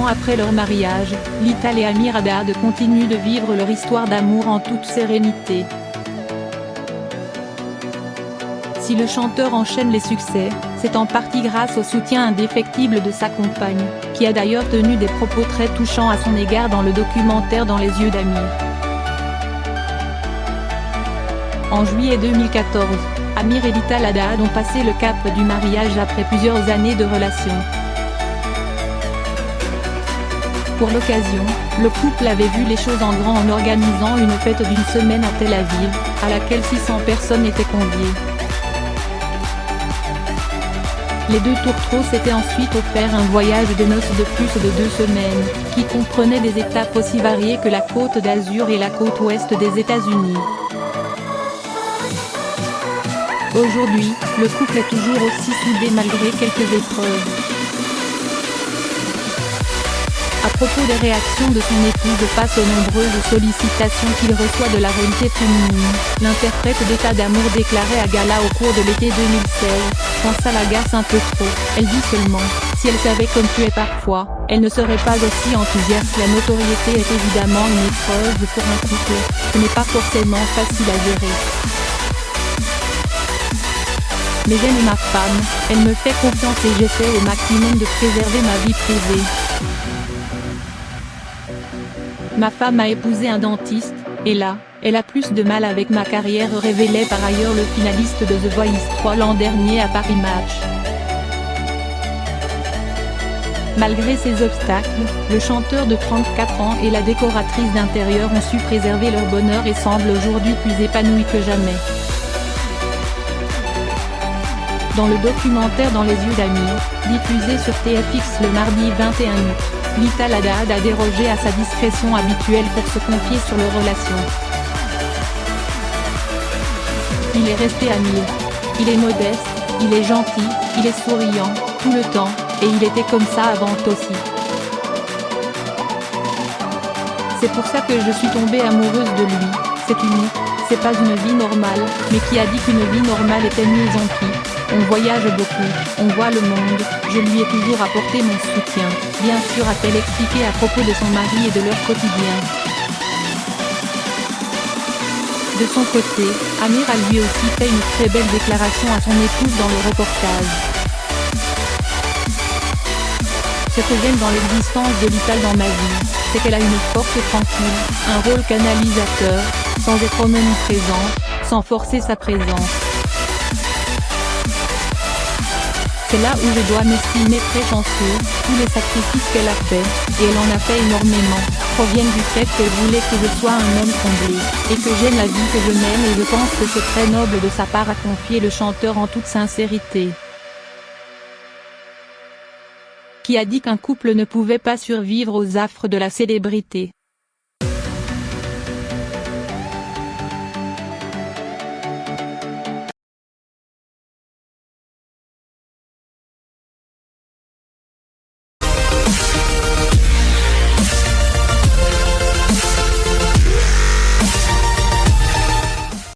ans après leur mariage, Littal et Amir Haddad continuent de vivre leur histoire d'amour en toute sérénité. Si le chanteur enchaîne les succès, c'est en partie grâce au soutien indéfectible de sa compagne, qui a d'ailleurs tenu des propos très touchants à son égard dans le documentaire Dans les yeux d'Amir. En juillet 2014, Amir et Littal Haddad ont passé le cap du mariage après plusieurs années de relation. Pour l'occasion, le couple avait vu les choses en grand en organisant une fête d'une semaine à Tel Aviv, à laquelle 600 personnes étaient conviées. Les deux tourtereaux s'étaient ensuite offert un voyage de noces de plus de 2 semaines, qui comprenait des étapes aussi variées que la Côte d'Azur et la côte ouest des États-Unis. Aujourd'hui, le couple est toujours aussi soudé malgré quelques épreuves. À propos des réactions de son épouse face aux nombreuses sollicitations qu'il reçoit de la réalité féminine, l'interprète d'état d'amour déclarait à gala au cours de l'été 2016, quand ça l'agace un peu trop, elle dit seulement, si elle savait comme tu es parfois, elle ne serait pas aussi enthousiaste. La notoriété est évidemment une épreuve pour un couple, ce n'est pas forcément facile à gérer. Mais j'aime ma femme, elle me fait confiance et j'essaie au maximum de préserver ma vie privée. Ma femme a épousé un dentiste, et là, elle a plus de mal avec ma carrière, révélait par ailleurs le finaliste de The Voice 3 l'an dernier à Paris Match. Malgré ces obstacles, le chanteur de 34 ans et la décoratrice d'intérieur ont su préserver leur bonheur et semblent aujourd'hui plus épanouis que jamais. Dans le documentaire Dans les yeux d'Amir, diffusé sur TFX le mardi 21 août, Littal Haddad a dérogé à sa discrétion habituelle pour se confier sur leur relation. Il est resté Amir. Il est modeste, il est gentil, il est souriant, tout le temps, et il était comme ça avant aussi. C'est pour ça que je suis tombée amoureuse de lui, c'est unique, c'est pas une vie normale, mais qui a dit qu'une vie normale était mieux en pire. On voyage beaucoup, on voit le monde, je lui ai toujours apporté mon soutien, bien sûr, a-t-elle expliqué à propos de son mari et de leur quotidien. De son côté, Amir a lui aussi fait une très belle déclaration à son épouse dans le reportage. Ce que j'aime dans l'existence de Littal dans ma vie, c'est qu'elle a une force tranquille, un rôle canalisateur, sans être omniprésente, sans forcer sa présence. C'est là où je dois m'estimer très chanceux, tous les sacrifices qu'elle a faits, et elle en a fait énormément, proviennent du fait qu'elle voulait que je sois un homme comblé, et que j'aime la vie que je mène, et je pense que c'est très noble de sa part, a confié le chanteur en toute sincérité. Qui a dit qu'un couple ne pouvait pas survivre aux affres de la célébrité.